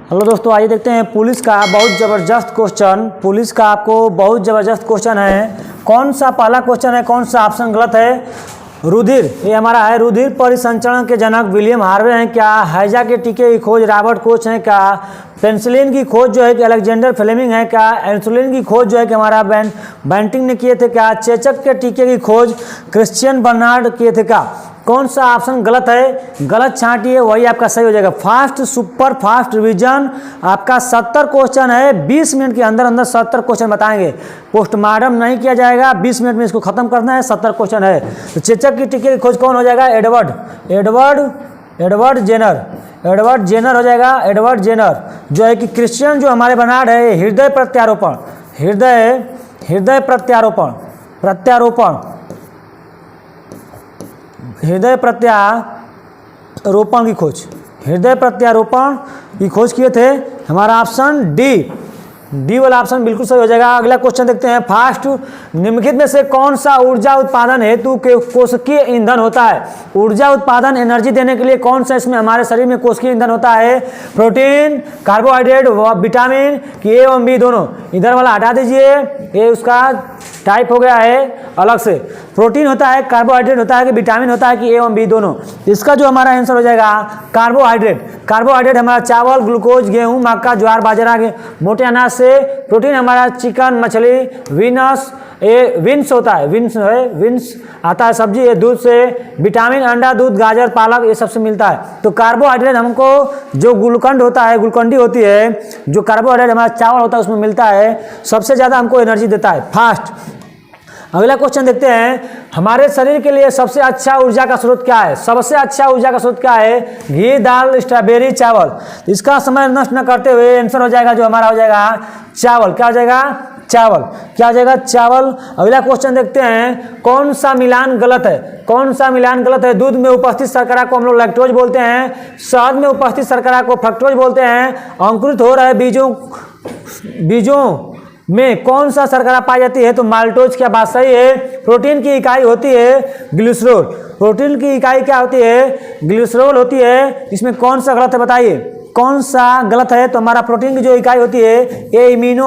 Hello दोस्तों, आइए देखते हैं पुलिस का बहुत ज़बरदस्त क्वेश्चन। पुलिस का आपको बहुत ज़बरदस्त क्वेश्चन है। कौन सा पहला क्वेश्चन है, कौन सा ऑप्शन गलत है? रुधिर, ये हमारा है। रुधिर परिसंचरण के जनक विलियम हार्वे हैं क्या? हैजा के टीके की खोज रॉबर्ट कोच हैं क्या? पेनिसिलिन की खोज जो है कि अलेक्जेंडर फ्लेमिंग है क्या? इंसुलिन की खोज जो है कि हमारा बेंटिंग ने किए थे क्या? चेचक के टीके की खोज क्रिश्चियन बर्नार्ड किए थे क्या? कौन सा ऑप्शन गलत है? गलत छांटिए, वही आपका सही हो जाएगा। फास्ट सुपर फास्ट रिवीजन आपका 70 क्वेश्चन है। 20 मिनट के अंदर अंदर 70 क्वेश्चन बताएंगे। पोस्टमार्टम नहीं किया जाएगा, 20 मिनट में इसको खत्म करना है। 70 क्वेश्चन है। तो चेचक की टीके की खोज कौन हो जाएगा? एडवर्ड जेनर हो जाएगा। एडवर्ड जेनर जो है कि क्रिश्चियन जो हमारे बर्नार्ड है, हृदय प्रत्यारोपण की खोज किए थे। हमारा ऑप्शन डी वाला ऑप्शन बिल्कुल सही हो जाएगा। अगला क्वेश्चन देखते हैं। फास्ट निम्नलिखित में से कौन सा ऊर्जा उत्पादन हेतु कोशिकीय ईंधन होता है? ऊर्जा उत्पादन एनर्जी देने के लिए कौन सा इसमें हमारे शरीर में कोशिकीय ईंधन होता है? प्रोटीन, कार्बोहाइड्रेट, विटामिन कि ए एवं बी दोनों? इधर वाला हटा दीजिए, ये उसका टाइप हो गया है अलग से। प्रोटीन होता है, कार्बोहाइड्रेट होता है कि विटामिन होता है कि ए एवं बी दोनों? इसका जो हमारा आंसर हो जाएगा कार्बोहाइड्रेट हमारा चावल, ग्लूकोज, गेहूं, मक्का, ज्वार, बाजरा के मोटे अनाज से। प्रोटीन हमारा चिकन, मछली, विन्स आता है सब्जी, ये दूध से। विटामिन अंडा, दूध, गाजर, पालक, ये सबसे मिलता है। तो कार्बोहाइड्रेट हमको जो ग्लूकंडी होती है, जो कार्बोहाइड्रेट हमारा चावल होता है उसमें मिलता है, सबसे ज़्यादा हमको एनर्जी देता है। फास्ट। अगला क्वेश्चन देखते हैं। हमारे शरीर के लिए सबसे अच्छा ऊर्जा का स्रोत क्या है? सबसे अच्छा ऊर्जा का स्रोत क्या है? घी, दाल, स्ट्रॉबेरी, चावल। इसका समय नष्ट न करते हुए आंसर हो जाएगा जो हमारा हो जाएगा चावल। क्या हो जाएगा? चावल। अगला क्वेश्चन देखते हैं। कौन सा मिलान गलत है? दूध में उपस्थित शर्करा को हम लोग लैक्टोज बोलते हैं। शहद में उपस्थित शर्करा को फ्रक्टोज बोलते हैं। अंकुरित हो रहे बीजों में कौन सा शर्करा पाई जाती है? तो माल्टोज। क्या बात सही है? प्रोटीन की इकाई होती है ग्लिसरॉल। प्रोटीन की इकाई क्या होती है? ग्लिसरॉल होती है। इसमें कौन सा गलत है बताइए? कौन सा गलत है? तो हमारा प्रोटीन की जो इकाई होती है ये इम्यूनो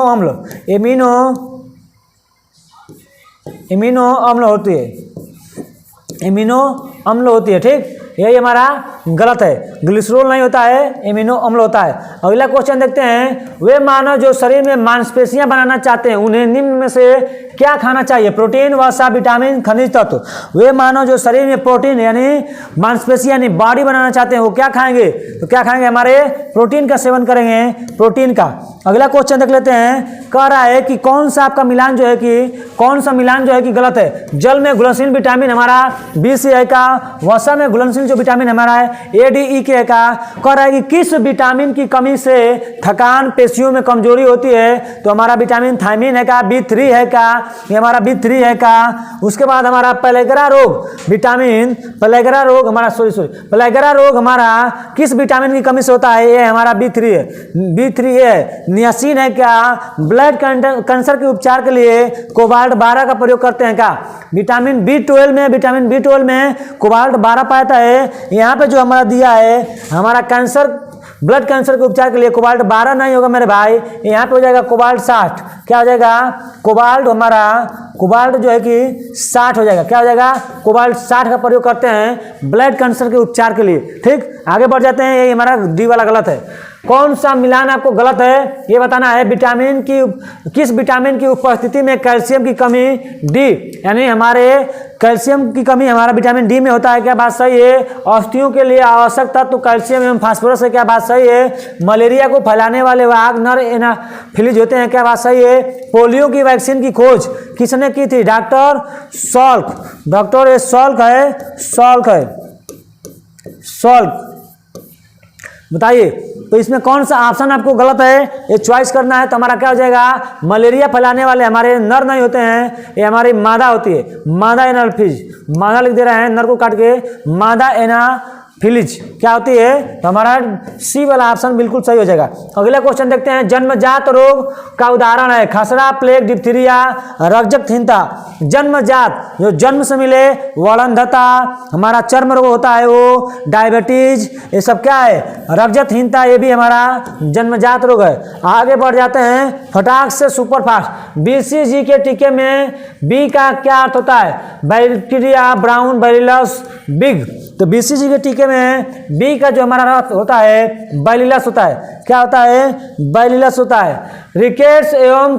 अम्ल होती है। ठीक, यही हमारा गलत है। ग्लिसरॉल नहीं होता है, इम्यूनो अम्ल होता है। अगला क्वेश्चन देखते हैं। वे मानव जो शरीर में मांसपेशियां बनाना चाहते हैं उन्हें निम्न में से क्या खाना चाहिए? प्रोटीन, वसा, विटामिन, खनिज तत्व। वे मानव जो शरीर में प्रोटीन यानी मांसपेशियां यानी बॉडी बनाना चाहते हैं वो क्या खाएंगे? तो क्या खाएंगे? हमारे प्रोटीन का सेवन करेंगे, प्रोटीन का। अगला क्वेश्चन देख लेते हैं। कह रहा है कि कौन सा मिलान जो है कि गलत है? जल में घुलनशील विटामिन हमारा BC है का? वसा में घुलनशील जो विटामिन हमारा है ADE के का? कह रहा है कि किस विटामिन की कमी से थकान, पेशियों में कमजोरी होती है? तो हमारा विटामिन थायमिन है का? B3 है का? ये हमारा B3 है का? उसके बाद हमारा प्लेगरा रोग हमारा किस विटामिन की कमी से होता है? ये हमारा B3 है। नियासिन है क्या? ब्लड कैंसर के उपचार के लिए कोबाल्ट 12 का प्रयोग करते हैं क्या? विटामिन B12 में कोबाल्ट 12 पाया है। यहाँ पे जो हमारा दिया है हमारा ब्लड कैंसर के उपचार के लिए कोबाल्ट 12 नहीं होगा मेरे भाई, यहाँ पे हो जाएगा कोबाल्ट 60। क्या हो जाएगा? कोबाल्ट जो है कि 60 हो जाएगा। क्या हो जाएगा? कोबाल्ट 60 का प्रयोग करते हैं ब्लड कैंसर के उपचार के लिए। ठीक, आगे बढ़ जाते हैं। ये हमारा डी वाला गलत है। कौन सा मिलान आपको गलत है ये बताना है। किस विटामिन की उपस्थिति में कैल्शियम की कमी? डी, यानी हमारे कैल्शियम की कमी हमारा विटामिन डी में होता है। क्या बात सही है? औषधियों के लिए आवश्यक तत्व कैल्शियम एवं फास्फोरस है। क्या बात सही है? मलेरिया को फैलाने वाले वाहक नर एनाफिलीज होते हैं। क्या बात सही है? पोलियो की वैक्सीन की खोज किसने की थी? Doctor Salk. बताइए, तो इसमें कौन सा ऑप्शन आपको गलत है ये चॉइस करना है। तो हमारा क्या हो जाएगा? मलेरिया फैलाने वाले हमारे नर नहीं होते हैं, ये हमारी मादा होती है। मादा एनाफिलीज, मादा लिख दे रहे हैं, नर को काट के मादा फिलिज क्या होती है, तो हमारा सी वाला ऑप्शन बिल्कुल सही हो जाएगा। अगला क्वेश्चन देखते हैं, जन्मजात रोग का उदाहरण है खसरा, प्लेग, डिप्थीरिया, रक्तहीनता। जन्मजात जो जन्म से मिले, वड़नधता, हमारा चर्म रोग होता है वो, डायबिटीज, ये सब क्या है, रक्तहीनता, ये भी हमारा जन्मजात रोग है। आगे बढ़ जाते हैं, फटाक से सुपरफास्ट। BCG के टीके में बी का क्या अर्थ होता है, बैक्टीरिया, ब्राउन, बैसिलस, बिग। तो BCG के टीके में बी का जो हमारा अर्थ होता है बैसिलस होता है, क्या होता है, बैसिलस होता है। रिकेट्स एवं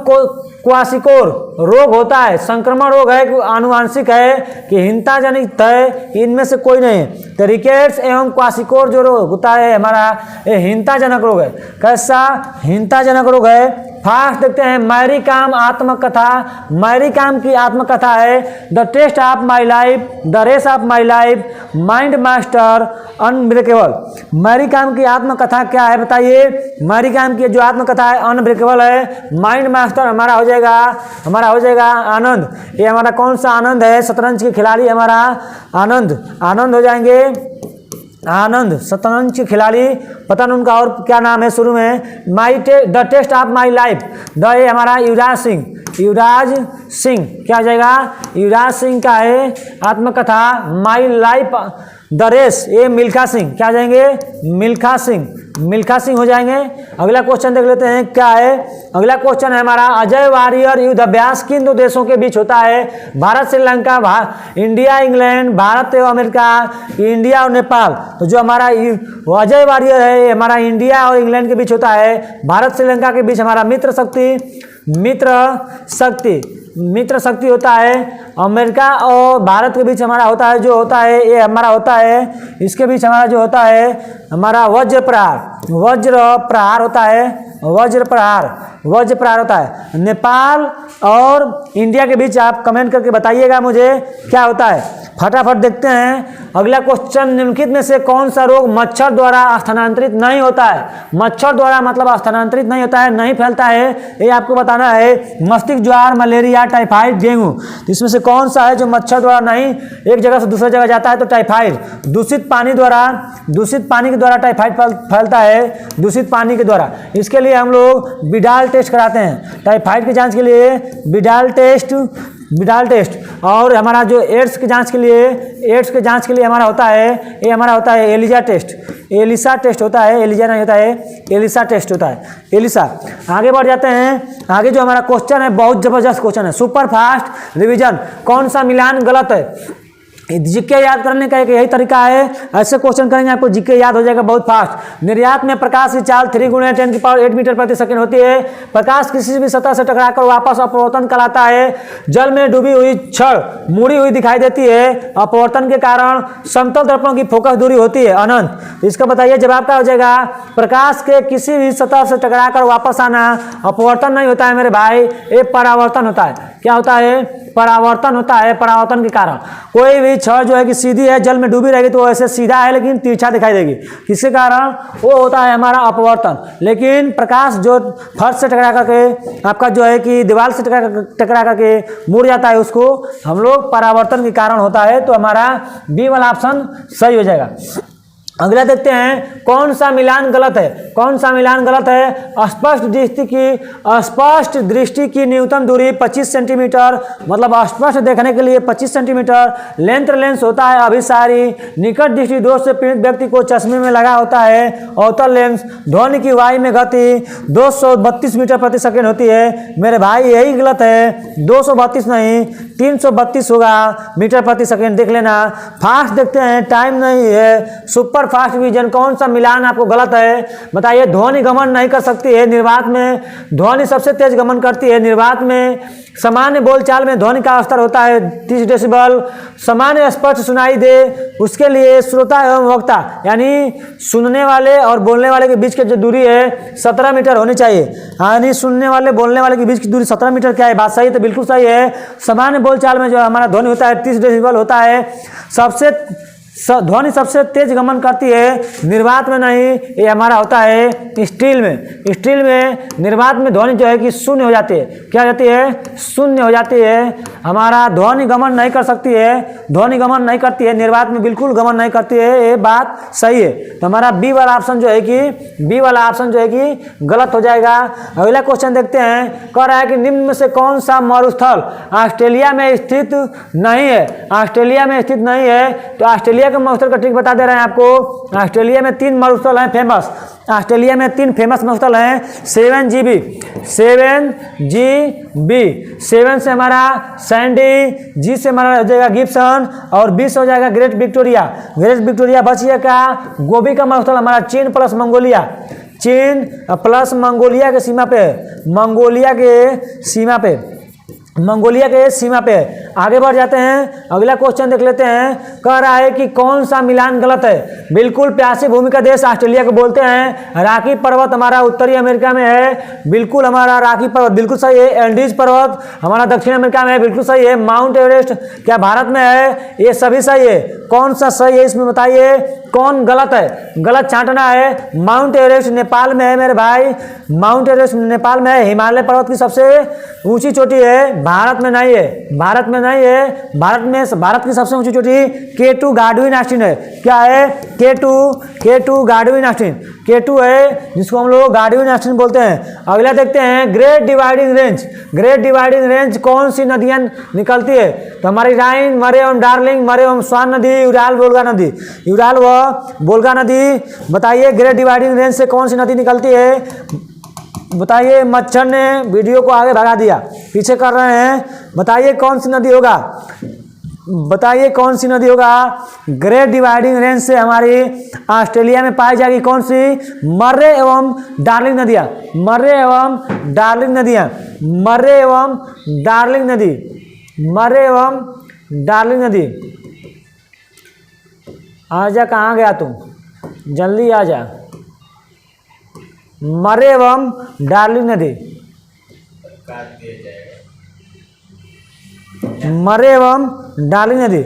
क्वासिकोर रोग होता है, संक्रमण रोग है, आनुवांशिक है कि हिंताजनित है, इनमें से कोई नहीं। तो रिकेट्स एवं क्वासिकोर जो रोग होता है हमारा, ये हिंताजनक रोग है। कैसा हिंताजनक रोग है। फास्ट देखते हैं, मैरी कॉम आत्मकथा। मैरी कॉम की आत्मकथा है the test of my life, the race of my life, mind master, unbreakable. Mary Kom की आत्मकथा क्या है बताइए। मैरी कॉम की जो आत्मकथा है अनब्रेकेबल है। माइंड मास्टर हमारा हो जाएगा आनंद। ये हमारा कौन सा आनंद है, शतरंज के खिलाड़ी हमारा आनंद हो जाएंगे। आनंद शतरंज के खिलाड़ी, पता नहीं उनका और क्या नाम है शुरू में। The test of my life, the ये हमारा युवराज सिंह क्या हो जाएगा, युवराज सिंह का है आत्मकथा। माई लाइफ द रेस, ये मिल्खा सिंह क्या हो जाएंगे, मिल्खा सिंह हो जाएंगे। अगला क्वेश्चन देख लेते हैं क्या है। अगला क्वेश्चन है हमारा, अजय वारियर युद्ध अभ्यास किन दो देशों के बीच होता है। भारत श्रीलंका, इंडिया इंग्लैंड, भारत एवं अमेरिका, इंडिया और नेपाल। तो जो हमारा अजय वारियर है हमारा इंडिया और इंग्लैंड के बीच होता है। भारत श्रीलंका के बीच हमारा मित्र शक्ति होता है। अमेरिका और भारत के बीच हमारा होता है जो होता है ये हमारा होता है, इसके बीच हमारा जो होता है हमारा वज्र प्रहार होता है। नेपाल और इंडिया के बीच आप कमेंट करके बताइएगा मुझे क्या होता है। फटाफट देखते हैं अगला क्वेश्चन, निम्नलिखित में से कौन सा रोग मच्छर द्वारा स्थानांतरित नहीं होता है। मच्छर द्वारा मतलब स्थानांतरित नहीं होता है, नहीं फैलता है, ये आपको बताना है। मस्तिष्क ज्वार, मलेरिया, टाइफाइड, डेंगू। तो इसमें से कौन सा है जो मच्छर द्वारा नहीं एक जगह से दूसरी जगह जाता है, तो टाइफाइड। दूषित पानी के द्वारा टाइफाइड फैलता है, दूषित पानी के द्वारा। इसके लिए हम लोग बिडाल टेस्ट कराते हैं, टाइफाइड की जांच के लिए बिडाल टेस्ट। और हमारा जो एड्स की जांच के लिए हमारा होता है, ये हमारा होता है एलिसा टेस्ट होता है, एलिसा टेस्ट होता है, एलिसा। आगे बढ़ जाते हैं। आगे जो हमारा क्वेश्चन है बहुत जबरदस्त क्वेश्चन है, सुपर फास्ट रिवीजन। कौन सा मिलान गलत है। जीके याद करने का एक यही तरीका है, ऐसे क्वेश्चन करेंगे आपको जीके याद हो जाएगा बहुत फास्ट। निर्यात में प्रकाश की चाल 3 × 10⁸ मीटर प्रति सेकंड होती है। प्रकाश किसी भी सतह से टकराकर वापस अपवर्तन कहलाता है। जल में डूबी हुई छड़ मुड़ी हुई दिखाई देती है, अपवर्तन के कारण समतल दर्पणों की फोकस दूरी होती है अनंत। इसका बताइए जवाब क्या हो जाएगा। प्रकाश के किसी भी सतह से टकराकर वापस आना अपवर्तन नहीं होता है मेरे भाई, ये परावर्तन होता है। क्या होता है, परावर्तन होता है। परावर्तन के कारण कोई भी छड़ जो है कि सीधी है, जल में डूबी रहेगी तो ऐसे सीधा है लेकिन तिरछा दिखाई देगी, किसके कारण, वो होता है हमारा अपवर्तन। लेकिन प्रकाश जो फर्श से टकरा करके आपका जो है कि दीवार से टकरा करके मुड़ जाता है, उसको हम लोग परावर्तन के कारण होता है। तो हमारा बी वाला ऑप्शन सही हो जाएगा। अगला देखते हैं कौन सा मिलान गलत है। स्पष्ट दृष्टि की न्यूनतम दूरी 25 सेंटीमीटर, मतलब स्पष्ट देखने के लिए 25 सेंटीमीटर। लेंस होता है अभिसारी। निकट दृष्टि दोष से पीड़ित व्यक्ति को चश्मे में लगा होता है अवतल लेंस। ध्वनि की वायु में गति 232 मीटर प्रति सेकंड होती है। मेरे भाई यही गलत है, 232 नहीं 332 होगा मीटर प्रति सेकंड, देख लेना। फास्ट देखते हैं, टाइम नहीं है। सुपर फास्ट विजन, कौन सा मिलान आपको गलत है बताइए। ध्वनि गमन नहीं कर सकती है, निर्वात में ध्वनि सबसे तेज गमन करती है। निर्वात में सामान्य बोलचाल में ध्वनि का स्तर होता है 30 डेसिबल। सामान्य स्पष्ट सुनाई दे उसके लिए श्रोता एवं वक्ता यानी सुनने वाले और बोलने वाले के बीच की जो दूरी है 17 मीटर होनी चाहिए। यानी सुनने वाले बोलने वाले के बीच की दूरी 17 मीटर क्या है, बात सही है, तो बिल्कुल सही है। सामान्य बोलचाल में जो हमारा ध्वनि होता है 30 डेसिबल होता है। सबसे ध्वनि सबसे तेज गमन करती है निर्वात में नहीं, ये हमारा होता है स्टील में। स्टील में निर्वात में ध्वनि जो है कि शून्य हो जाती है। क्या हो जाती है? शून्य हो जाती है। हमारा ध्वनि गमन नहीं कर सकती है, ध्वनि गमन नहीं करती है, निर्वात में बिल्कुल गमन नहीं करती है, ये बात सही है। तो हमारा बी वाला ऑप्शन जो है कि गलत हो जाएगा। अगला क्वेश्चन देखते हैं, कह रहा है कि निम्न में से कौन सा मरुस्थल ऑस्ट्रेलिया में स्थित नहीं है? ऑस्ट्रेलिया में स्थित नहीं है, तो ऑस्ट्रेलिया के मरुस्थल का ट्रिक बता दे रहे हैं आपको। ऑस्ट्रेलिया में 3 मरुस्थल हैं फेमस। ऑस्ट्रेलिया में 3 फेमस मरुस्थल हैं। 7GB 7 से हमारा सैंडी, जी से हमारा हो जाएगा गिब्सन और 20 हो जाएगा ग्रेट विक्टोरिया। ग्रेट विक्टोरिया बचिए का गोबी का मरुस्थल हमारा चीन प्लस मंगोलिया, चीन प्लस मंगोलिया के सीमा पे, मंगोलिया के सीमा पे। आगे बढ़ जाते हैं, अगला क्वेश्चन देख लेते हैं। कह रहा है कि कौन सा मिलान गलत है? बिल्कुल प्यासी भूमि का देश ऑस्ट्रेलिया को बोलते हैं। रॉकी पर्वत हमारा उत्तरी अमेरिका में है, बिल्कुल हमारा रॉकी पर्वत बिल्कुल सही है। एंडीज पर्वत हमारा दक्षिण अमेरिका में है, बिल्कुल सही है। माउंट एवरेस्ट क्या भारत में है? ये सभी सही है। कौन सा सही है इसमें बताइए, कौन गलत है? गलत छांटना है। माउंट एवरेस्ट नेपाल में है मेरे भाई, माउंट एवरेस्ट नेपाल में है। हिमालय पर्वत की सबसे ऊंची चोटी है, भारत में नहीं है, भारत में नहीं है। भारत की सबसे ऊंची चोटी K2 गार्डविन ऑस्टिन है। क्या है? K2 गार्डविन ऑस्टिन, K2 है जिसको हम लोग गार्डविन ऑस्टिन बोलते हैं। अगला देखते हैं, great dividing range. Great dividing range कौन सी नदियां निकलती है? तो हमारी राइन, मरे एवं डार्लिंग, मरे एवं स्वान नदी, यूराल वोल्गा नदी, यूराल व वोल्गा नदी। बताइए ग्रेट डिवाइडिंग रेंज से कौन सी नदी निकलती है? बताइए। मच्छर ने वीडियो को आगे भगा दिया, पीछे कर रहे हैं। बताइए कौन सी नदी होगा, बताइए कौन सी नदी होगा? ग्रेट डिवाइडिंग रेंज से हमारी ऑस्ट्रेलिया में पाई जाएगी कौन सी? मर्रे एवं डार्लिंग नदियाँ, मर्रे एवं डार्लिंग नदियाँ, मर्रे एवं डार्लिंग नदी, मर्रे एवं डार्लिंग नदी। आजा, कहाँ गया तुम? जल्दी आ जा। मर्रे एवं डार्लिंग नदी, मर्रे एवं डार्लिंग नदी।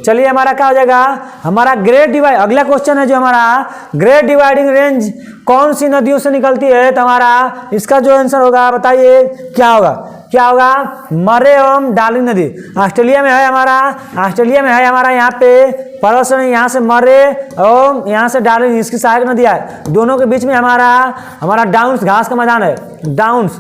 चलिए हमारा क्या हो जाएगा? हमारा ग्रेट डिवाइड, अगला क्वेश्चन है जो हमारा ग्रेट डिवाइडिंग रेंज कौन सी नदियों से निकलती है? तो हमारा इसका जो आंसर होगा बताइए क्या होगा? क्या होगा? मर्रे एवं डार्लिंग नदी। ऑस्ट्रेलिया में है हमारा, ऑस्ट्रेलिया में है हमारा यहाँ पे पर्वत, यहाँ से मर्रे और यहाँ से डार्लिंग, इसकी सहायक नदियाँ है। दोनों के बीच में हमारा डाउन्स घास का मैदान है। डाउन्स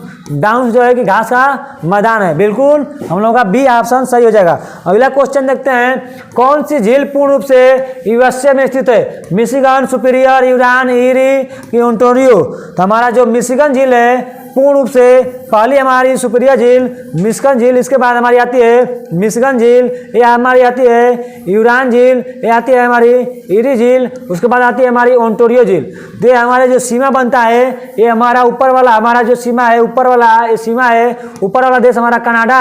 जो है कि घास का मैदान है। बिल्कुल हम लोगों का बी ऑप्शन सही हो जाएगा। अगला क्वेश्चन देखते हैं, कौन सी झील पूर्ण रूप से यूएसए में स्थित है? मिशिगन, सुपीरियर, यूरान, ईरी की ओंटारियो। तो हमारा जो मिशिगन झील है पूर्ण रूप से, पहली हमारी सुपीरियर झील, मिशिगन झील, इसके बाद हमारी आती है मिशिगन झील, ये हमारी आती है यूरान झील, ये आती है हमारी ईरी झील, उसके बाद आती है हमारी ओंटारियो झील। ये हमारे जो सीमा बनता है, ये हमारा ऊपर वाला, हमारा जो सीमा है ऊपर वाला, ये सीमा है ऊपर वाला देश हमारा कनाडा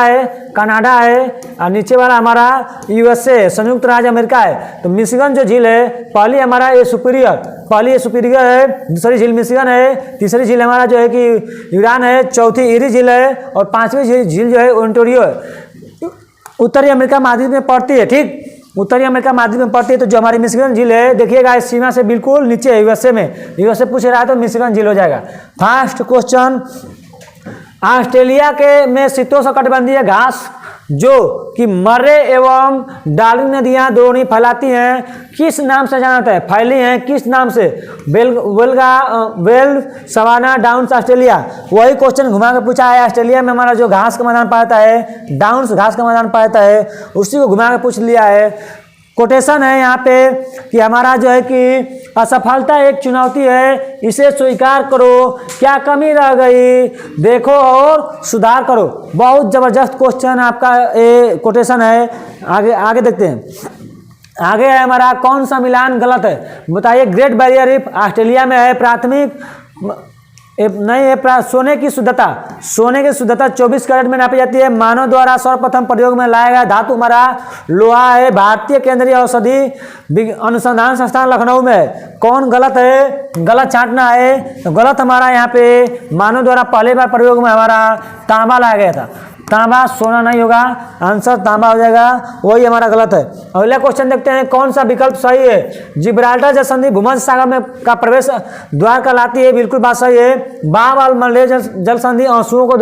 है और नीचे वाला हमारा यूएसए, संयुक्त राज्य अमेरिका है। तो मिशिगन जो झील है, पहली हमारा ये सुपीरियर, पहली ये सुपीरियर है, दूसरी झील मिशिगन है, तीसरी झील हमारा जो है कि यूरान है, चौथी ईरी झील है और पांचवी झील जो है ओंटारियो है। उत्तरी अमेरिका महाद्वीप में पड़ती है, ठीक, उत्तरी अमेरिका महाद्वीप में पड़ती है। तो जो हमारी मिशिगन झील है, देखिएगा इस सीमा से बिल्कुल नीचे है, यूएसए में, यूएसए पूछ रहा है तो मिशिगन झील हो जाएगा। फर्स्ट क्वेश्चन, ऑस्ट्रेलिया के में शीतोष्णकटिबंधीय घास जो कि मर्रे एवं डार्लिंग नदियां दोनों ही फैलाती हैं, किस नाम से जाना जाता है? फैली हैं किस नाम से? Well Savannah Downs Australia. वही क्वेश्चन घुमा के पूछा है। ऑस्ट्रेलिया में हमारा जो घास का मैदान पाता है, डाउन्स घास का मैदान पाता है, उसी को घुमा के पूछ लिया है। कोटेशन है यहाँ पे कि हमारा जो है कि असफलता एक चुनौती है, इसे स्वीकार करो, क्या कमी रह गई देखो और सुधार करो। बहुत जबरदस्त क्वेश्चन आपका ये कोटेशन है। आगे देखते हैं। आगे है हमारा कौन सा मिलान गलत है? बताइए। ग्रेट बैरियर रीफ ऑस्ट्रेलिया में है, प्राथमिक नहीं है। सोने की शुद्धता 24 कैरेट में नापी जाती है। मानव द्वारा सर्वप्रथम प्रयोग में लाया गया धातु हमारा लोहा है। भारतीय केंद्रीय औषधि अनुसंधान संस्थान लखनऊ में है। कौन गलत है? गलत छांटना है। तो गलत हमारा यहाँ पे मानव द्वारा पहले बार प्रयोग में हमारा तांबा लाया गया था। तांबा, सोना नहीं होगा, आंसर तांबा हो जाएगा, वही हमारा गलत है। अगला क्वेश्चन देखते हैं कौन सा विकल्प सही है। जिब्राल्टर जल संधि भूमध्य सागर में का प्रवेश द्वार कहलाती है, बिल्कुल बात सही है। बाब अल मंडलेव जल संधि आंसुओं को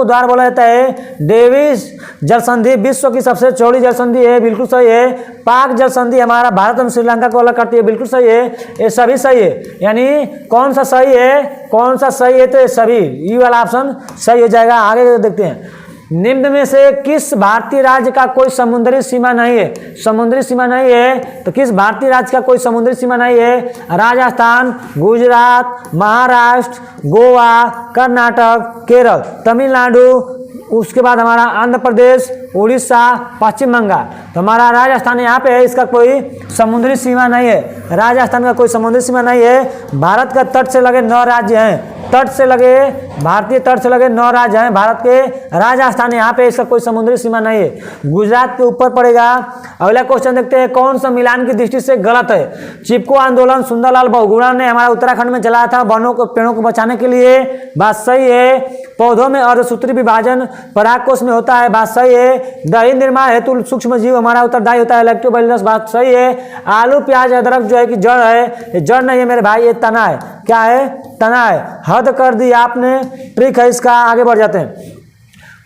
द्वार बोला जाता है। डेविस जल संधि विश्व की सबसे चौड़ी जल संधि है, बिल्कुल सही है। पाक जल संधि हमारा भारत और श्रीलंका को अलग करती है, बिल्कुल सही है। ये सभी सही है, यानी कौन सा सही है, कौन सा सही है, तो ये सभी, ये वाला ऑप्शन सही हो जाएगा। आगे देखते हैं, निम्न में से किस भारतीय राज्य का कोई समुद्री सीमा नहीं है। समुद्री सीमा नहीं है तो किस भारतीय राज्य का कोई समुद्री सीमा नहीं है। राजस्थान, गुजरात, महाराष्ट्र, गोवा, कर्नाटक, केरल, तमिलनाडु, उसके बाद हमारा आंध्र प्रदेश, उड़ीसा, पश्चिम बंगाल। तो हमारा राजस्थान यहाँ पे है, इसका कोई समुद्री सीमा नहीं है। राजस्थान का कोई समुद्री सीमा नहीं है। भारत का तट से लगे 9 राज्य हैं, तट से लगे, भारतीय तट से लगे 9 राज्य हैं भारत के। राजस्थान यहाँ पे, इसका कोई समुद्री सीमा नहीं है। गुजरात के ऊपर पड़ेगा। अगला क्वेश्चन देखते हैं कौन सा मिलान की दृष्टि से गलत है। चिपको आंदोलन सुंदरलाल बहुगुणा ने हमारा उत्तराखंड में चलाया था वनों को, पेड़ों को बचाने के लिए, बात सही है। पौधों में अर्धसूत्री विभाजन परागकोश में होता है, बात सही है। दही निर्माण हेतु सूक्ष्म जीव हमारा उत्तरदायी होता है, इलेक्ट्रोबाइलस, बात सही है। आलू प्याज अदरक जो है कि जड़ है, ये जड़ नहीं है मेरे भाई, ये तना है। क्या है? तना है। हद कर दी आपने, ट्रिक है इसका। आगे बढ़ जाते हैं,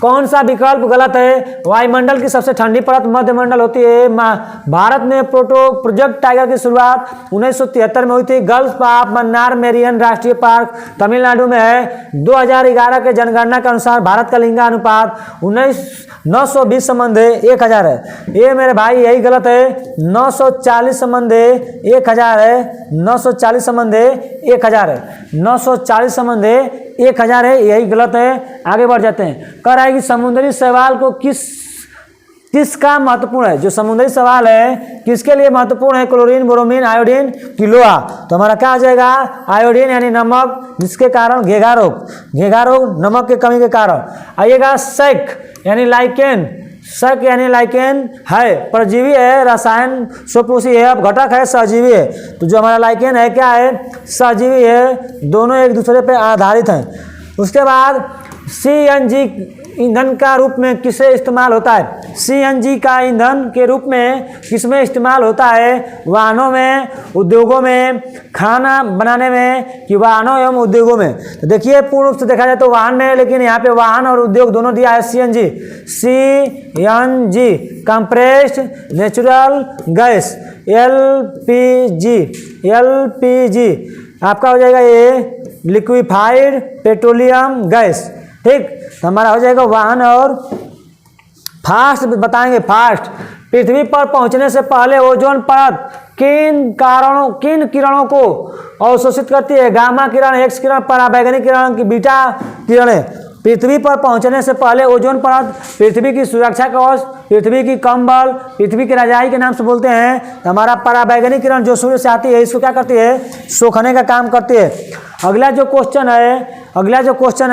कौन सा विकल्प गलत है। वायुमंडल की सबसे ठंडी परत मध्यमंडल होती है। भारत में प्रोजेक्ट टाइगर की शुरुआत 1973 में हुई थी। गल्फ ऑफ मन्नार मेरियन राष्ट्रीय पार्क तमिलनाडु में है। 2011 के जनगणना के अनुसार भारत का लिंगानुपात 920 संबंध 1000 है। ये मेरे भाई यही गलत है। 940 संबंध 1000 है, 940 संबंध 1000 है, 940 संबंध 1000 है, यही गलत है। आगे बढ़ जाते हैं, कर आएगी समुद्री शैवाल को किसका महत्वपूर्ण है। जो समुद्री शैवाल है किसके लिए महत्वपूर्ण है। क्लोरीन, ब्रोमीन, आयोडीन की लोहा। तो हमारा क्या आ जाएगा, आयोडीन यानी नमक, जिसके कारण घेघा रोग नमक की कमी के कारण। आइएगा शैक यानी लाइकेन, शक यानी लाइकेन है, परजीवी है, रसायन स्वपोषी है, अब घटक है, सहजीवी है। तो जो हमारा लाइकेन है क्या है, सहजीवी है, दोनों एक दूसरे पर आधारित हैं। उसके बाद CNG ईंधन का रूप में किसे इस्तेमाल होता है। CNG का ईंधन के रूप में किसमें इस्तेमाल होता है। वाहनों में, उद्योगों में, खाना बनाने में, कि वाहनों एवं उद्योगों में। तो देखिए पूर्ण रूप से देखा जाए तो वाहन में, लेकिन यहाँ पे वाहन और उद्योग दोनों दिया है। CNG compressed natural gas, LPG आपका हो जाएगा ये लिक्विफाइड पेट्रोलियम गैस। ठीक, तो हमारा हो जाएगा वाहन। और फास्ट बताएंगे, फास्ट। पृथ्वी पर पहुंचने से पहले ओजोन परत किन किरणों को अवशोषित करती है। गामा किरण, एक्स किरण, पराबैंगनी किरण की बीटा किरणें। पृथ्वी पर पहुंचने से पहले ओजोन परत पृथ्वी की सुरक्षा कवच, पृथ्वी की कंबल, पृथ्वी की रजाई के नाम से बोलते हैं। तो हमारा पराबैंगनी किरण जो सूर्य से आती है, इसको क्या करती है, सोखने का काम करती है। अगला जो क्वेश्चन है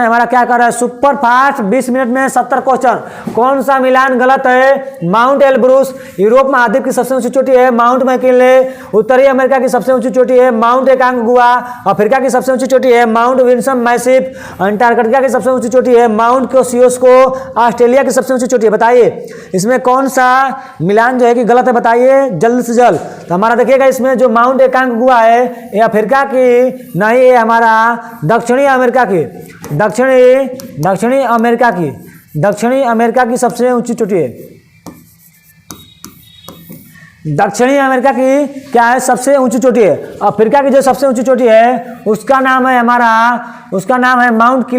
हमारा क्या कर रहा है, सुपर फास्ट 20 मिनट में 70 क्वेश्चन। कौन सा मिलान गलत है। माउंट एल्ब्रूस यूरोप महाद्वीप की सबसे ऊंची चोटी है। माउंट मैकिनले उत्तरी अमेरिका की सबसे ऊंची चोटी है। माउंट एकांगुआ अफ्रीका की सबसे ऊंची चोटी है। माउंट विल्सन मैसिफ अंटार्कटिका की सबसे ऊंची चोटी है। माउंट कोसियोस्को ऑस्ट्रेलिया की सबसे ऊंची चोटी है। बताइए इसमें कौन सा मिलान जो है कि गलत है, बताइए जल्द से जल्द। तो हमारा देखिएगा इसमें जो माउंट एकांगुआ है ये अफ्रीका की नहीं, ये हमारा दक्षिणी अमेरिका की, दक्षिणी अमेरिका की सबसे ऊंची चोटी है। दक्षिणी अमेरिका की क्या है, सबसे ऊंची चोटी है। अफ्रीका की जो सबसे ऊंची चोटी है उसका नाम है माउंट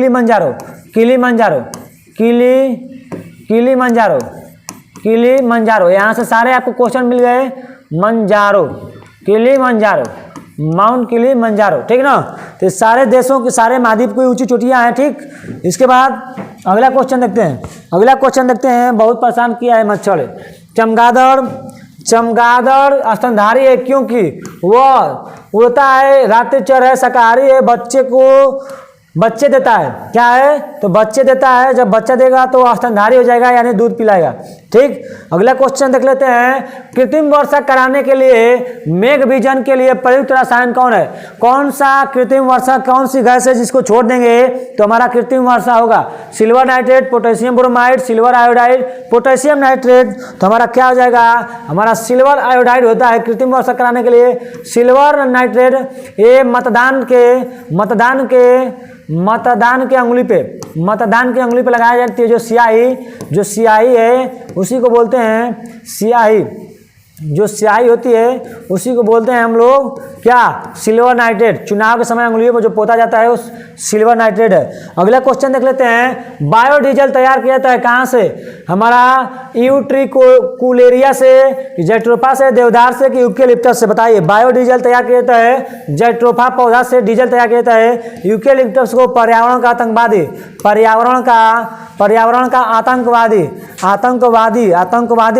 किलीमंजारो। यहाँ से सारे आपको क्वेश्चन मिल गए। माउंट किलीमंजारो, ठीक ना। तो सारे देशों के, सारे महाद्वीप की ऊंची चोटियां हैं। ठीक, इसके बाद अगला क्वेश्चन देखते हैं। बहुत परेशान किया है मच्छर। चमगादड़ स्तनधारी है क्योंकि वह उड़ता है, रात्रिचर है, शाकाहारी है, बच्चे देता है। क्या है, तो बच्चे देता है। जब बच्चा देगा तो स्तनधारी हो जाएगा, यानी दूध पिलाएगा। ठीक, अगला क्वेश्चन देख लेते हैं। कृत्रिम वर्षा कराने के लिए मेघ विजन के लिए प्रयुक्त रसायन कौन है? कौन सा कृत्रिम वर्षा, कौन सी गैस है जिसको छोड़ देंगे तो हमारा कृत्रिम वर्षा होगा? Silver nitrate, potassium bromide, silver iodide, potassium nitrate. तो हमारा क्या हो जाएगा? हमारा सिल्वर आयोडाइड होता है कृत्रिम वर्षा कराने के लिए। सिल्वर नाइट्रेट ये मतदान के अंगुली पे लगाई जाती है जो स्याही है उसी को बोलते हैं स्याही। जो स्याही होती है उसी को बोलते हैं हम लोग क्या? Silver nitrate. चुनाव के समय अंगुलियों में जो पोता जाता है उस सिल्वर नाइट्रेट है। अगला क्वेश्चन देख लेते हैं। बायोडीजल तैयार किया जाता है कहाँ से? हमारा यूट्रिकुलेरिया से, जैट्रोफा से, देवदार से कि यूकेलिप्टस से? बताइए। बायोडीजल तैयार किया जाता है जैट्रोफा पौधा से डीजल तैयार किया जाता है। यूकेलिप्टस को पर्यावरण का आतंकवादी, पर्यावरण का आतंकवादी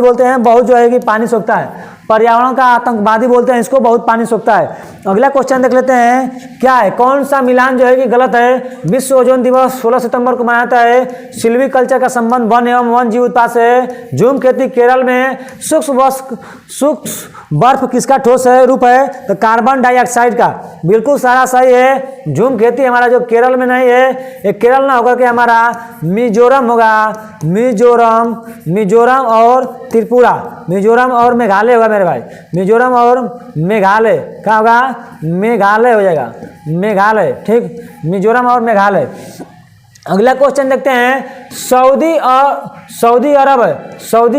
बोलते हैं। बहुत जो है कि पानी सोखता है, पर्यावरण का आतंकवादी बोलते हैं इसको, बहुत पानी सोखता है। अगला क्वेश्चन देख लेते हैं। क्या है? कौन सा मिलान जो है कि गलत है? विश्व ओजोन दिवस 16 सितंबर को मनाया जाता है। सिल्वीकल्चर का संबंध वन एवं वन जीव उत्पाद से है। झूम खेती केरल में। सूक्ष्म बर्फ किसका ठोस है रूप है? तो कार्बन डाइऑक्साइड का। बिल्कुल सारा सही है। झूम खेती हमारा जो केरल में नहीं है, ये केरल ना होकर के हमारा मिजोरम होगा। मिजोरम और त्रिपुरा, मिजोरम और मेघालय होगा मेरे भाई। मिजोरम और मेघालय क्या होगा? मेघालय हो जाएगा, मेघालय। ठीक, मिजोरम और मेघालय। अगला क्वेश्चन देखते हैं। सऊदी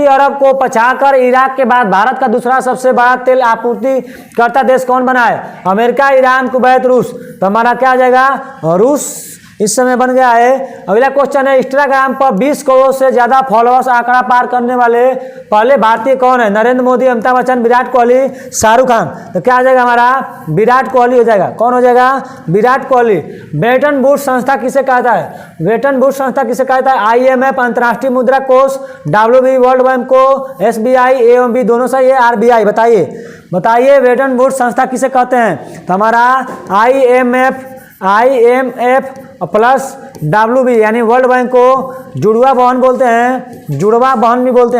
अरब को पछाकर इराक के बाद भारत का दूसरा सबसे बड़ा तेल आपूर्ति करता देश कौन बना है? अमेरिका, ईरान, कुवैत, रूस। तो हमारा क्या आ जाएगा? रूस इस समय बन गया है। अगला क्वेश्चन है। इंस्टाग्राम पर 20 करोड़ से ज्यादा फॉलोअर्स आंकड़ा पार करने वाले पहले भारतीय कौन है? नरेंद्र मोदी, अमिताभ बच्चन, विराट कोहली, शाहरुख खान। तो क्या आ जाएगा हमारा? विराट कोहली हो जाएगा। कौन हो जाएगा? विराट कोहली। ब्रेटन वुड्स संस्था किसे कहता है? ब्रेटन वुड्स संस्था किसे कहता है? IMF, अंतर्राष्ट्रीय मुद्रा कोष, WB, वर्ल्ड बैंक को, SBI, AMB दोनों सही है, RBI। बताइए ब्रेटन वुड्स संस्था किसे कहते हैं? तो हमारा IMF प्लस WB यानी वर्ल्ड बैंक को जुड़वा बहन बोलते हैं, जुड़वा बहन भी बोलते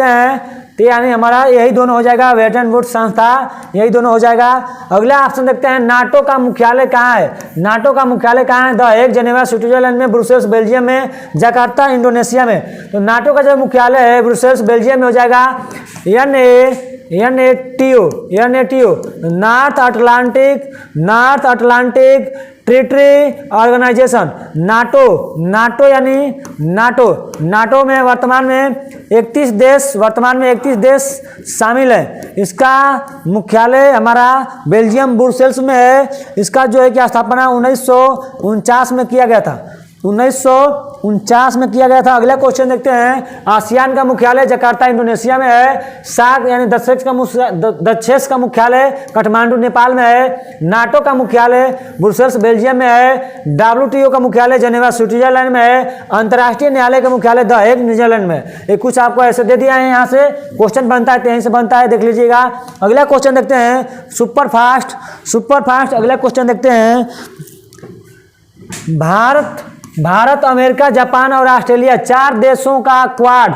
हैं। तो यानी हमारा यही दोनों हो जाएगा, ब्रेटन वुड्स संस्था, यही दोनों हो जाएगा। अगला ऑप्शन देखते हैं। नाटो का मुख्यालय कहाँ है? नाटो का मुख्यालय कहाँ है? द हेग, जेनेवा स्विट्जरलैंड में, ब्रुसेल्स बेल्जियम में, जकार्ता इंडोनेशिया में। तो नाटो का जो मुख्यालय है ब्रुसेल्स बेल्जियम में हो जाएगा। NATO, North Atlantic Treaty Organization. NATO में वर्तमान में 31 देश शामिल हैं। इसका मुख्यालय हमारा बेल्जियम ब्रुसेल्स में है। इसका जो है कि स्थापना 1949 में किया गया था, 1949 में किया गया था। अगला क्वेश्चन देखते हैं। आसियान का मुख्यालय जकार्ता इंडोनेशिया में है। सार्क यानी दक्षेस का मुख्यालय काठमांडू नेपाल में है। नाटो का मुख्यालय ब्रुसेल्स बेल्जियम में है। WTO का मुख्यालय जेनेवा स्विट्जरलैंड में है। अंतर्राष्ट्रीय न्यायालय का मुख्यालय द हेग न्यूजीलैंड में। ये कुछ आपको ऐसे दे दिया है, यहाँ से क्वेश्चन बनता है, यहीं से बनता है, देख लीजिएगा। अगला क्वेश्चन देखते हैं। Super fast. अगला क्वेश्चन देखते हैं। भारत, अमेरिका, जापान और ऑस्ट्रेलिया चार देशों का क्वाड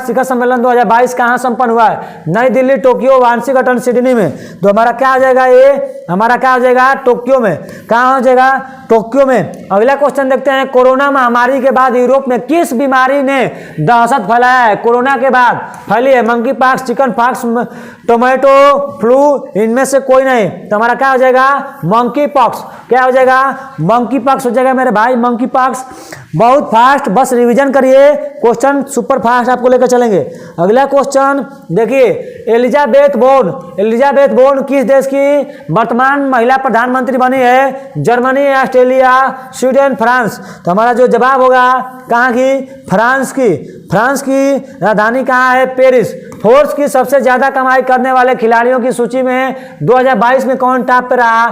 शिखर सम्मेलन 2022 कहाँ संपन्न हुआ है? नई दिल्ली, टोक्यो, वाशिंगटन, सिडनी में। तो हमारा क्या हो जाएगा? ये हमारा क्या हो जाएगा? टोक्यो में। कहाँ हो जाएगा? टोक्यो में। अगला क्वेश्चन देखते हैं। कोरोना महामारी के बाद यूरोप में किस बीमारी ने दहशत फैलाया है? कोरोना के बाद फैली है monkey pox, chicken pox, tomato flu, इनमें से कोई नहीं। तो हमारा क्या हो जाएगा? Monkey pox. क्या हो जाएगा? मंकी पॉक्स हो जाएगा मेरे भाई, मंकी पॉक्स। बहुत फास्ट, बस रिवीजन करिए, क्वेश्चन सुपर फास्ट आपको लेकर चलेंगे। अगला क्वेश्चन देखिए। एलिजाबेथ बोर्न किस देश की वर्तमान महिला प्रधानमंत्री बनी है? Germany, Australia, Sweden, France. तो हमारा जो जवाब होगा कहाँ की? फ्रांस की राजधानी कहाँ है? पेरिस। फोर्ब्स की सबसे ज्यादा कमाई करने वाले खिलाड़ियों की सूची में 2022 में कौन टॉप पे रहा?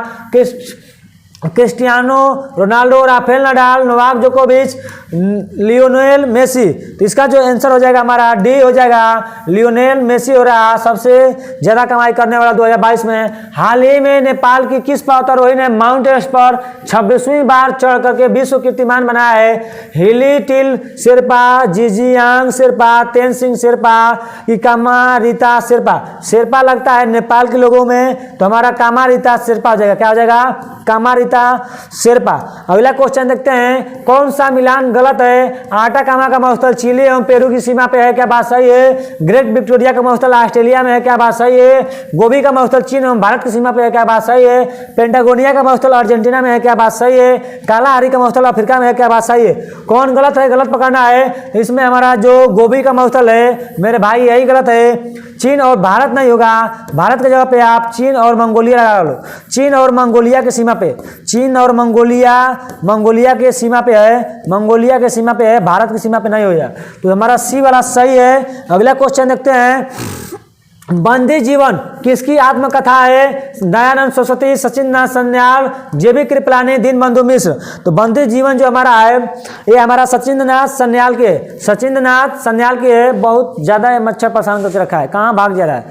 Cristiano Ronaldo, Rafael Nadal, Novak जोकोविच, लियोनेल मेसी। तो इसका जो आंसर हो जाएगा हमारा डी हो जाएगा, लियोनेल मेसी हो रहा सबसे ज़्यादा कमाई करने वाला 2022 में। हाल ही में नेपाल की किस पर्वतारोही ने माउंट एवरेस्ट पर 26वीं बार चढ़ करके विश्व कीर्तिमान बनाया है? हिली टिल शेरपा, जिजियांग शेरपा, तेनसिंग शेरपा कि कामारिता शेरपा? शेरपा लगता है नेपाल के लोगों में, तो हमारा कामारिता शेरपा हो जाएगा। क्या हो जाएगा? कामारिता शेरपा। अगला क्वेश्चन देखते हैं, कौन सा मिलान गलत है? आटाकामा का महोत्सव चिली एवं पेरू की सीमा पे है, क्या बात सही है? ग्रेट विक्टोरिया का महोत्सव ऑस्ट्रेलिया में है, क्या बात सही है? गोभी का महोत्सव चीन एवं भारत की सीमा पे है, क्या बात सही है? पेंटागोनिया का महोत्सव अर्जेंटीना में है, क्या बात सही है? कालाहारी का महोत्सव अफ्रीका में है, क्या बात सही है? कौन गलत है? गलत पकड़ना है। इसमें हमारा जो गोभी का महोत्सव है मेरे भाई यही गलत है। चीन और भारत नहीं होगा, भारत की जगह पे आप चीन और मंगोलिया लगा लो। चीन और मंगोलिया की सीमा पे, चीन और मंगोलिया के सीमा पे है, मंगोलिया के सीमा पे है, भारत की सीमा पे नहीं होगा। तो हमारा सी वाला सही है। अगला क्वेश्चन देखते हैं, बंदी जीवन किसकी आत्मकथा है? दयानंद सरस्वती, सचिन नाथ सन्याल, जेबी कृपलानी, दीनबंधु मिश्र। तो बंदी जीवन जो हमारा है ये हमारा सचिन नाथ सन्याल के है। बहुत ज़्यादा मच्छर परेशान करके रखा है, कहाँ भाग जा रहा है,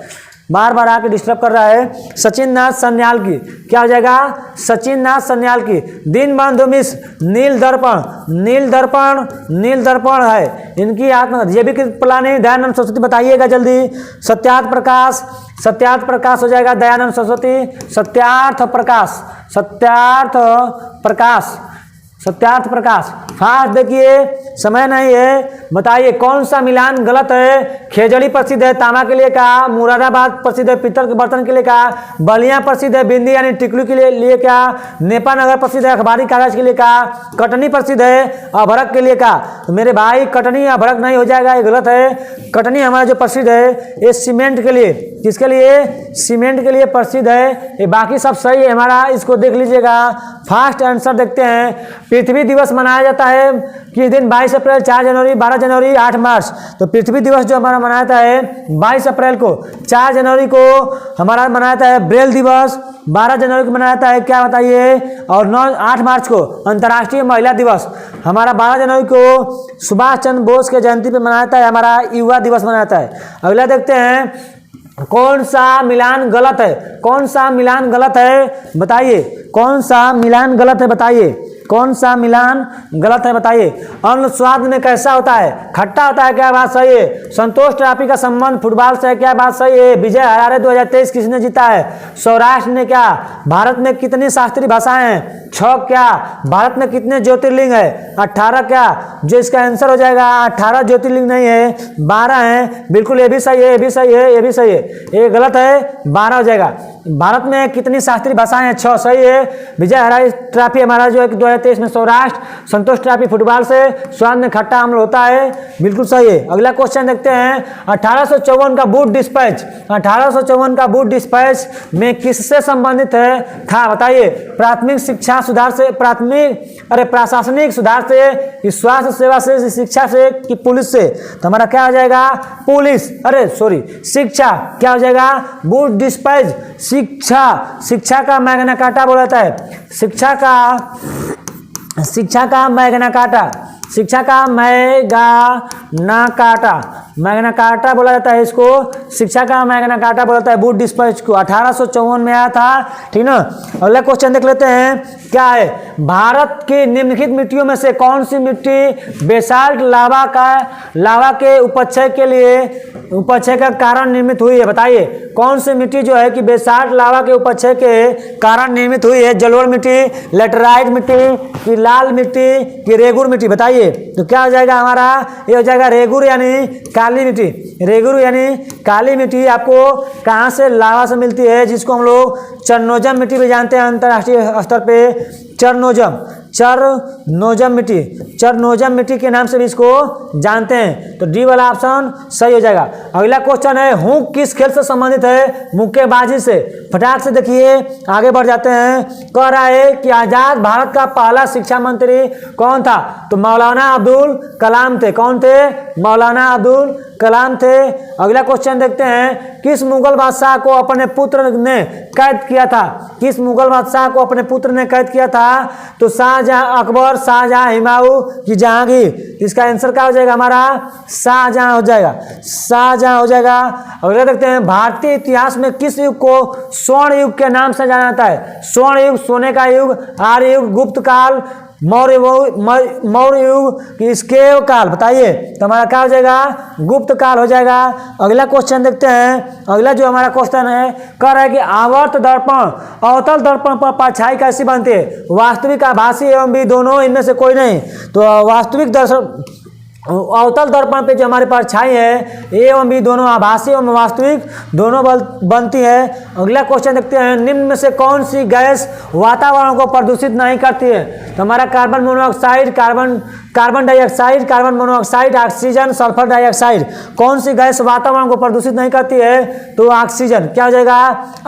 बार बार आके डिस्टर्ब कर रहा है। सचिन नाथ सन्याल की क्या हो जाएगा? सचिन नाथ सन्याल की। दीनबंधु मिश्र नील दर्पण है इनकी आत्म। जेबी कृपलानी, दयानंद सरस्वती बताइएगा जल्दी। सत्यार्थ प्रकाश हो जाएगा दयानंद सरस्वती। सत्यार्थ प्रकाश फास्ट देखिए, समय नहीं है। बताइए कौन सा मिलान गलत है? खेजड़ी प्रसिद्ध है तांबा के लिए का, मुरादाबाद प्रसिद्ध है पीतल के बर्तन के लिए का, बलिया प्रसिद्ध है बिंदी यानी टिकलू के लिए का, नेपानगर प्रसिद्ध है अखबारी कागज के लिए का, कटनी प्रसिद्ध है अभड़क के लिए का। तो मेरे भाई कटनी अभड़क नहीं हो जाएगा, ये गलत है। कटनी हमारा जो प्रसिद्ध है ये सीमेंट के लिए, किसके लिए? सीमेंट के लिए प्रसिद्ध है। ये बाकी सब सही है हमारा, इसको देख लीजिएगा। फास्ट आंसर देखते हैं, पृथ्वी दिवस मनाया जाता है किस दिन? 22 अप्रैल, 4 जनवरी, 12 जनवरी, 8 मार्च। तो पृथ्वी दिवस जो हमारा मनाया जाता है 22 अप्रैल को, 4 जनवरी को हमारा मनाया जाता है ब्रेल दिवस, 12 जनवरी को मनाया जाता है क्या बताइए, और 8 मार्च को अंतर्राष्ट्रीय महिला दिवस। हमारा 12 जनवरी को सुभाष चंद्र बोस के जयंती पे मनाया जाता है, हमारा युवा दिवस मनाया जाता है। अगला देखते हैं, कौन सा मिलान गलत है? कौन सा मिलान गलत है बताइए? कौन सा मिलान गलत है बताइए? कौन सा मिलान गलत है बताइए? अन्न स्वाद में कैसा होता है? खट्टा होता है, क्या बात सही है? संतोष ट्रॉफी का संबंध फुटबॉल से है, क्या बात सही है? विजय हरारे 2023 किसने जीता है? सौराष्ट्र ने। क्या भारत में कितनी शास्त्रीय भाषाएं हैं? 6। क्या भारत में कितने ज्योतिर्लिंग है? 18। क्या जो इसका आंसर हो जाएगा 18 ज्योतिर्लिंग नहीं है, 12 है। बिल्कुल ये भी सही है, ये भी सही है, ये भी सही है। ये गलत है, 12 हो जाएगा। भारत में कितनी शास्त्रीय भाषाएं हैं? 6 सही है। विजय हरारे ट्रॉफी हमारा जो है 2023 में सौराष्ट्र, संतोष ट्रॉफी फुटबॉल से, स्वाद में खट्टा अम्ल होता है, बिल्कुल सही है। अगला क्वेश्चन देखते हैं, 1854 का वुड डिस्पैच, 1854 का वुड डिस्पैच में किससे संबंधित है था बताइए? प्राथमिक शिक्षा सुधार से, प्रशासनिक सुधार से, कि स्वास्थ्य सेवा से, शिक्षा से, कि पुलिस से? तो हमारा क्या हो जाएगा? पुलिस, शिक्षा। क्या हो जाएगा? वुड डिस्पैच शिक्षा का मैग्ना कार्टा बोला जाता है। शिक्षा का मैग्ना कार्टा बोला जाता है इसको। शिक्षा का मैग्ना कार्टा बोला जाता है वुड डिस्पैच को। 1854 में आया था, ठीक ना। अगला क्वेश्चन देख लेते हैं, क्या है? भारत की निम्नलिखित मिट्टियों में से कौन सी मिट्टी बेसाल्ट लावा के उपक्षय का कारण निर्मित हुई है बताइए? कौन सी मिट्टी जो है कि बेसाल्ट लावा के उपक्षय के कारण निर्मित हुई है? जलोढ़ मिट्टी, लेटराइट मिट्टी, कि लाल मिट्टी, कि रेगुर मिट्टी बताइए? तो क्या हो जाएगा हमारा? ये हो जाएगा रेगुर यानी काली मिट्टी। रेगुर यानी काली मिट्टी आपको कहाँ से? लावा से मिलती है, जिसको हम लोग चरनोजम मिट्टी भी जानते हैं अंतर्राष्ट्रीय स्तर पे। चरनोजम मिट्टी के नाम से भी इसको जानते हैं। तो डी वाला ऑप्शन सही हो जाएगा। अगला क्वेश्चन है, हुक किस खेल से संबंधित है? मुक्केबाजी से। फटाक से देखिए, आगे बढ़ जाते हैं। कह रहा है कि आजाद भारत का पहला शिक्षा मंत्री कौन था? तो मौलाना अब्दुल कलाम थे। कौन थे? मौलाना अब्दुल कलाम थे। अगला क्वेश्चन देखते हैं, किस मुगल बादशाह को अपने पुत्र ने कैद किया था? किस मुगल बादशाह को अपने पुत्र ने कैद किया था? तो शाहजहां, अकबर, शाहजहां, हुमायूं की जहांगीर। इसका आंसर क्या हो जाएगा हमारा? शाहजहां हो जाएगा, शाहजहां हो जाएगा। अगला देखते हैं, भारतीय इतिहास में किस युग को स्वर्ण युग के नाम से जाना जाता है? स्वर्ण युग, सोने का युग, आर्य युग, गुप्त काल, मौर्य युग कि स्केव काल? बताइए, तो हमारा क्या हो जाएगा? गुप्त काल हो जाएगा। अगला क्वेश्चन देखते हैं। अगला जो हमारा क्वेश्चन है, कह रहा है कि आवर्त दर्पण, अवतल दर्पण पर परछाई कैसी बनती है? वास्तविक, आभासी एवं भी दोनों, इनमें से कोई नहीं। तो वास्तविक दर्शन, अवतल दर्पण पे जो हमारे परछाई है ए एवं बी दोनों, आभासी एवं वास्तविक दोनों बनती है। अगला क्वेश्चन देखते हैं, निम्न में से कौन सी गैस वातावरण को प्रदूषित नहीं करती है? तो हमारा carbon monoxide, carbon dioxide, carbon monoxide, oxygen, sulphur dioxide. कौन सी गैस वातावरण को प्रदूषित नहीं करती है? तो ऑक्सीजन। क्या हो जाएगा?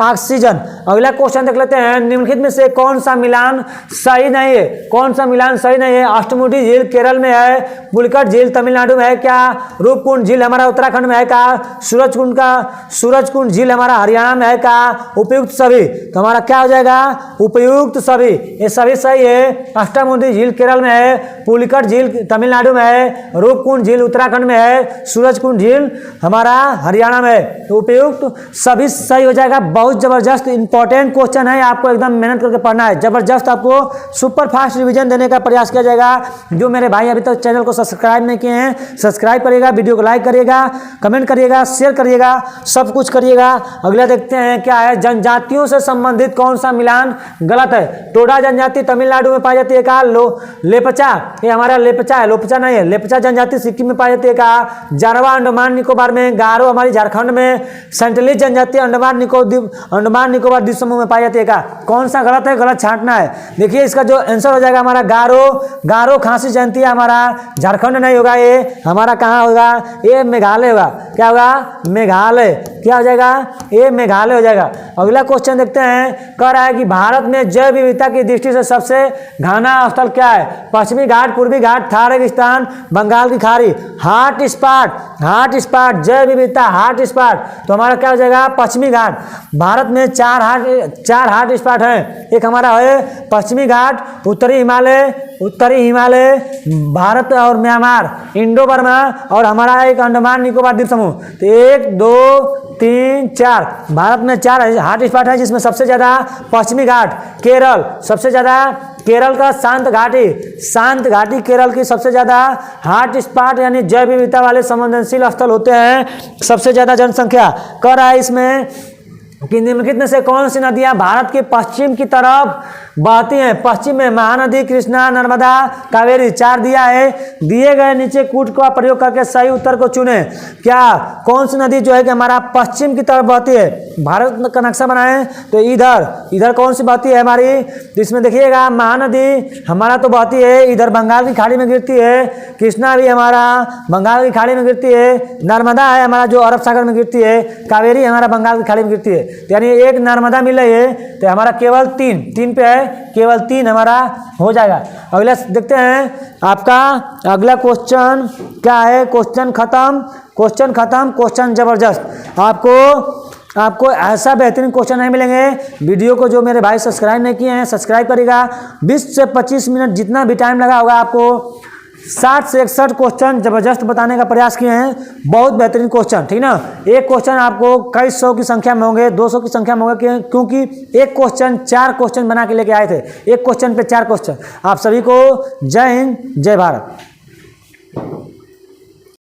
ऑक्सीजन। अगला क्वेश्चन देख लेते हैं, निम्नलिखित में से कौन सा मिलान सही नहीं है? कौन सा मिलान सही नहीं है? अष्टमुडी झील केरल में है, पुलिकट झील तमिलनाडु में है क्या? रूपकुंड झील हमारा उत्तराखंड में है क्या? सूरजकुंड झील हमारा हरियाणा में है क्या? उपयुक्त सभी। तो हमारा क्या हो जाएगा? उपयुक्त सभी। ये सभी सही है। अष्टमुडी झील केरल में है, पुलिकट झील तमिलनाडु में है, रूपकुंड झील उत्तराखंड में है, सूरजकुंड झील हमारा हरियाणा में है। तो उपयुक्त सभी सही हो जाएगा। बहुत जबरदस्त इंपॉर्टेंट क्वेश्चन है, आपको एकदम मेहनत करके पढ़ना है। जबरदस्त आपको सुपर फास्ट रिवीजन देने का प्रयास किया जाएगा। जो मेरे भाई अभी तक चैनल को सब्सक्राइब नहीं किए हैं, सब्सक्राइब करिएगा, वीडियो को लाइक करिएगा, कमेंट करिएगा, शेयर करिएगा, सब कुछ करिएगा। अगला देखते हैं क्या है, जनजातियों से संबंधित कौन सा मिलान गलत है? टोडा जनजाति तमिलनाडु में पाई जाती है का? लेपचा, ये हमारा लेपचा है, लोपचा नहीं है। लेपचा जनजाति सिक्किम में पाई जाती है का? जारवा अंडमान निकोबार में, गारो हमारी झारखंड में, सेंट्रलीज जनजाति अंडमान निकोबार द्वीप समूह में पाई जाती है का? कौन सा गलत है? गलत छांटना है। देखिए इसका जो आंसर हो जाएगा हमारा गारो खासी जनजाति हमारा झारखंड नहीं होगा, ये हमारा कहाँ होगा? ये मेघालय होगा। क्या होगा? मेघालय। क्या हो जाएगा? ये मेघालय हो जाएगा। अगला क्वेश्चन देखते हैं, कह रहा है कि भारत में जैव विविधता की दृष्टि से सबसे घना स्थल क्या है? पश्चिमी घाट, पूर्वी घाट, थार रेगिस्तान, बंगाल की खाड़ी। हॉट स्पॉट, जैव विविधता हॉट स्पॉट। तो हमारा क्या हो जाएगा? पश्चिमी घाट। भारत में चार हॉट स्पॉट हैं। एक हमारा है पश्चिमी घाट, उत्तरी हिमालय, भारत और म्यांमार, इंडो बर्मा, और हमारा एक अंडमान निकोबार द्वीप समूह। तो 1 2 3 4 भारत में 4 हॉट स्पॉट है, जिसमें सबसे ज्यादा पश्चिमी घाट, केरल सबसे ज्यादा, केरल का शांत घाटी केरल की सबसे ज्यादा हॉट स्पॉट यानी जैव विविधता वाले संवेदनशील स्थल होते हैं। सबसे ज्यादा जनसंख्या कर रहा है इसमें कि निम्नलिखित में से कौन सी नदियां भारत के पश्चिम की तरफ बहती हैं? पश्चिम में महानदी, कृष्णा, नर्मदा, कावेरी। 4 दिया है। दिए गए नीचे कूट का प्रयोग करके सही उत्तर को चुने। क्या कौन सी नदी जो है कि हमारा पश्चिम की तरफ बहती है? भारत का नक्शा बनाए तो इधर कौन सी बहती है हमारी? तो इसमें देखिएगा महानदी हमारा तो बहती है इधर बंगाल की खाड़ी में गिरती है, कृष्णा भी हमारा बंगाल की खाड़ी में गिरती है, नर्मदा है हमारा जो अरब सागर में गिरती है, कावेरी हमारा बंगाल की खाड़ी में गिरती है। तो यानी एक नर्मदा मिल रही है, तो हमारा केवल 3 पे है, केवल 3 हमारा हो जाएगा। अगला देखते हैं आपका अगला क्वेश्चन क्या है? क्वेश्चन खत्म, क्वेश्चन जबरदस्त। आपको ऐसा बेहतरीन क्वेश्चन नहीं मिलेंगे। वीडियो को जो मेरे भाई सब्सक्राइब नहीं किए हैं, सब्सक्राइब करिएगा। 20 से 25 मिनट जितना भी टाइम लगा होगा, आपको 60 से 61 क्वेश्चन जबरदस्त बताने का प्रयास किए हैं। बहुत बेहतरीन क्वेश्चन, ठीक ना? एक क्वेश्चन आपको कई 100 की संख्या में होंगे, 200 की संख्या में होंगे, क्योंकि एक क्वेश्चन 4 क्वेश्चन बना के लेके आए थे। एक क्वेश्चन पे 4 क्वेश्चन। आप सभी को जय हिंद, जय भारत।